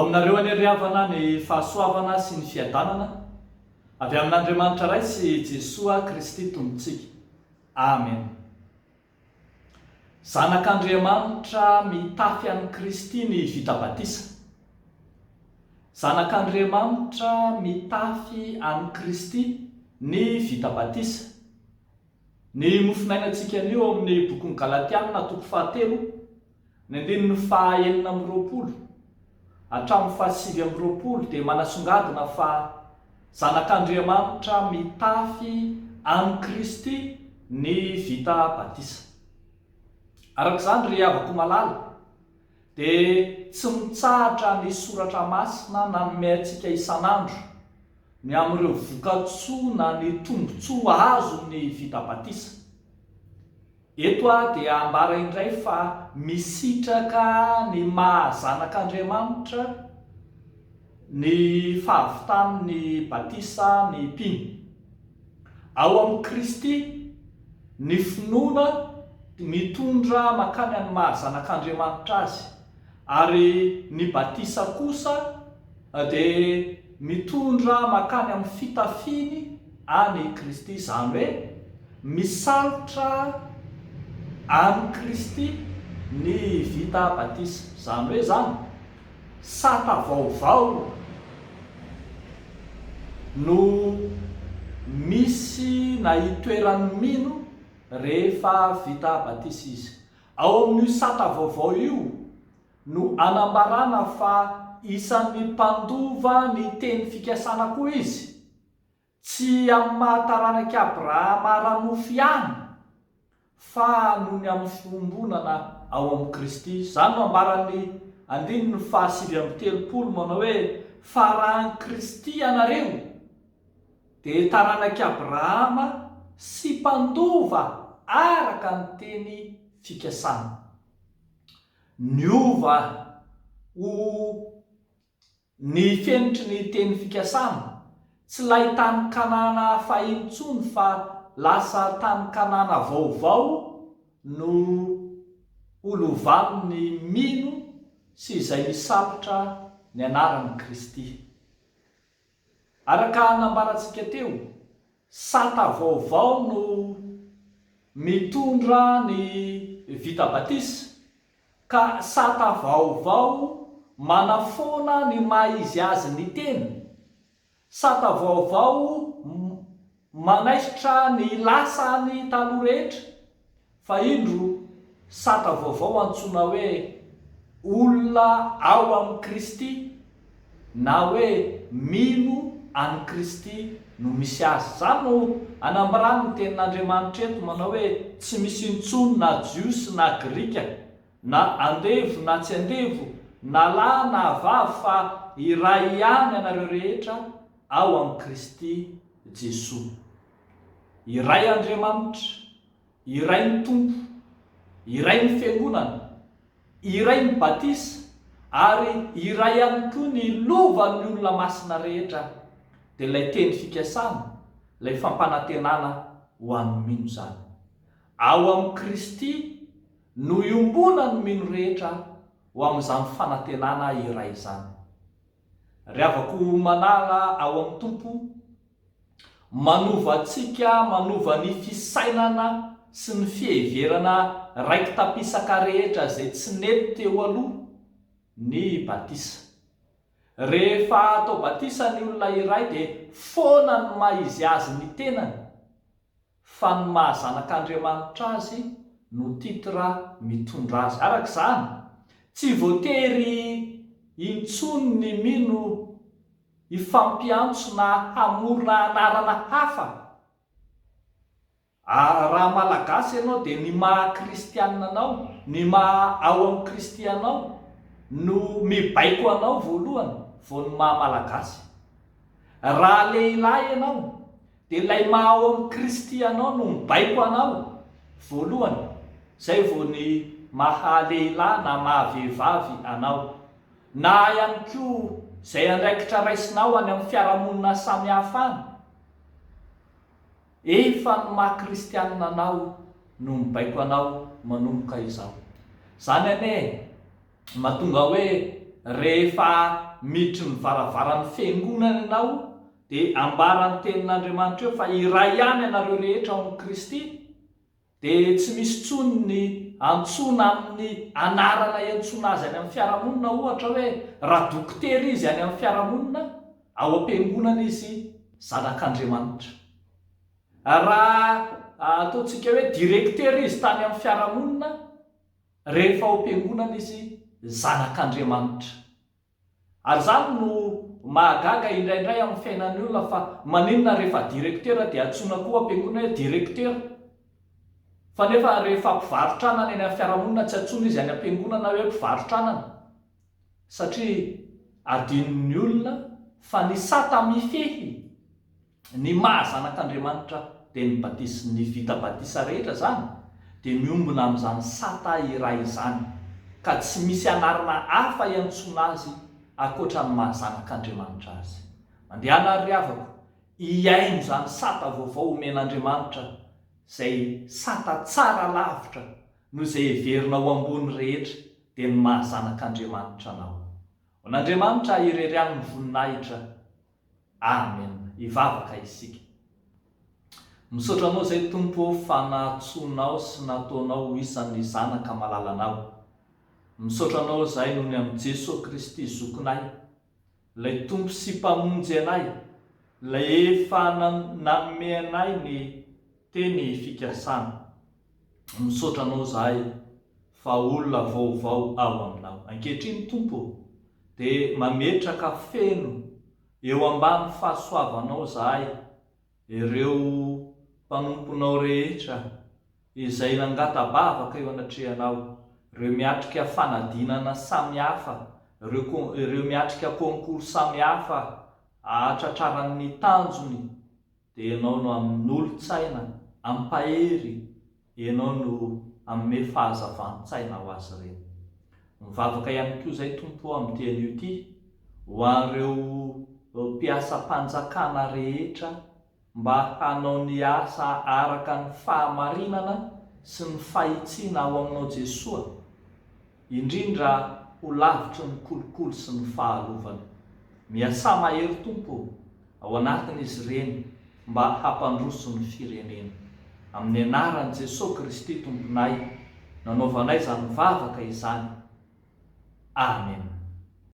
aminareo any havana ny fahasoavana sy ny fiadanana avy amin'Andriamanitra ray sy Jesoa Kristy tompontsika. Amen. Zanak'Andriamanitra mitafy an'i Kristy ny vita batisa. Zanak'Andriamanitra mitafy an'i Kristy ny vita batisa. Ny mofinainantsika anio amin'ny bokin'ny Galatiana toko 7 ny andininy 9:20 hatramin'ny 9:20 dia manasongadina fa zanak'Andriamanitra mitafy an'i Kristy ny vita batisa. Arak'izany ry havako malala dia tsy mitsahatra ny soratra masina na nomey antsika isan'andro ny amin'ireo vokatsoa na ny tombotsoa azo ny vita batisa. Eto dia ambara indray fa misitraka ny mahazanak'Andriamanitra ny fahavitan'ny batisa ny mpino. Ao amin'ny Kristy ny finoana mitondra makany amin'ny mahazanak'Andriamanitra azy, ary ny batisa kosa dia mitondra makany amin'ny fitafiny any Kristy, izany hoe misalotra any Kristy ny vita batisa. Izany hoe zany sata vaovao no misy na itoeran'ny mino rehefa vita batisa izy. Ao amin'io sata vaovao io no anambarana fa isan'ny mpandova ny teny fikasana koa izy, tsy amin'ny mahataranaky Abrahama ara-mofo ihany fa noho ny amin'ny fiombonana ao amin'ny Kristy. Izany no ambaran'ny 9:30 manao hoe fa raha ny Kristy ianareo dia taranaky Abrahama sy mpandova araka ny teny fikasana. Niova ho ny fenitry ny teny fikasana, tsy lay tany Kanana fahintsony fa lasa tany Kanana vaovao no olovalon'ny mino sy izay misalotra ny anaran'i Kristy. Araka nambarantsika teo, sata vaovao no mitondra ny vita batisa, ka sata vaovao manafoana ny maha-izy azy ny teny. Sata vaovao manaisitra ny lasany taloha rehetra, fa indro sata vaovao antsoina hoe olona ao amin'ny Kristy, na hoe mino an'i Kristy no misy azy. Izany no anambarany ny tenin'Andriamanitra eto manao hoe tsy misy intsony na jiosy na grika, na andevo na tsy andevo, na lahy na vavy, fa iray ihany ianareo rehetra ao amin'ny Kristy Jesoa. Iray Andriamanitra, iray ny Tompo, iray ny fiangonana, iray ny batisa, ary iray ihany koa ny lovan'ny olona masina rehetra. Dia ilay teny fikasana, ilay fampanantenana ho an'ny mino zany. Ao amin'ny Kristy no iombonan'ny mino rehetra ho amin'izany fanantenana iray izany. Ry havako manala ao amin'ny Tompo, manova antsika, manova ny fisainana sy ny fiheverana raiky tapisaka rehetra izay tsy nety teo aloha ny batisa. Rehefa atao batisa ny olona iray dia foana ny maha-izy azy ny tenany, fa ny mahazanak'Andriamanitra azy no titra mitondra azy. Arak'izany tsy voatery intsony ny mino ifampiantso na hamorona anarana hafa. Raha malagasy ianao dia ny maha-kristianina anao, ny maha ao amin'ny Kristy anao no mibaiko anao voalohany vao ny maha-malagasy. Raha lehilahy ianao dia ilay maha ao amin'ny Kristy anao no mibaiko anao voalohany, izay vao ny maha-lehilahy na maha-vehivavy anao. Na ihany koa izay andraikitra raisinao any amin'ny fiarahamonina samihafa any, efa ny maha-kristianina anao no mibaiko anao manomboka izao. Izany anie mahatonga hoe rehefa miditry ny varavaran'ny fiangonana ianao dia ambarany tenin'Andriamanitra eo fa iray ihany ianareo rehetra ao amin'ny Kristy, dia tsy misy tsony ny antsona amin'ny anarana iantsona azy any amin'ny fiarahamonina. Ohatra hoe raha dokotera izy any amin'ny fiarahamonina, ao am-piangonana izy zanak'Andriamanitra. Raha ataontsika hoe direktera izy tany amin'ny fiarahamonina, rehefa ao am-piangonana izy zanak'Andriamanitra. Ary zany no mahagaga indraindray amin'ny fiainan'ny olona fa maninona rehefa direktera dia antsoina koa am-piangonana hoe direktera, fa nefa rehefa mpivarotranana eny amin'ny fiarahamonina tsy antsoina izy any am-piangonana hoe mpivarotranana, satria adinon'ny olona fa ny sata mifehy ny mahazanak'Andriamanitra dia ny batisa, ny vita batisa rehetra zany dia miombona amin'izany sata iray izany, ka tsy misy anarana hafa iantsona azy ankoatra ny mahazanak'Andriamanitra azy. Mandehana ary havako hiaino izany sata vaovao omen'Andriamanitra, izay sata tsara lavitra no izay heverinao ambony rehetra dia ny mahazanak'Andriamanitra anao. N'Andriamanitra ireriany ny voninahitra. Amen. Ivavaka isika. Misaotra anao izay Tompo fa nahatsoanao sy nataonao isan'ny zanaka malalanao. Misaotra anao izay noho ny amin'ny Jesosy Kristy zokinay, ilay Tompo sy mpamonjy anay, ilay efa nanome anay ny teny fikasana. Misaotra anao izahay fa olona vaovao ao aminao. Ankehitriny Tompo dia mametraka feno eo ambany fahasoavanao izahay, ireo mpanomponao rehetra izay nangatabavaka eo anatrehanao, ireo miatrika fanadinana samihafa, ireo miatrika konkory samihafa ahatratraran'ny tanjony, dia ianao no amin'ny olo-tsaina ampahery, ianao no amin'ny fahazavan-tsaina ho azy ireny. Mivavaka ihany koa izay Tompo amin'ny teny io ity ho an'ireo mpiasa-panjakana rehetra mba hanao ny asa araka ny fahamarinana sy ny fahitsiana ao aminao Jesosy, indrindra ho lavitry ny kolokolo sy ny fahalovana. Miasa mahery Tompo ao anatin'izy ireny mba hampandroso ny firenena. Amin'ny anaran'i Jesosy Kristy Tomponay, nanaovanay izany mivavaka izany. Amen.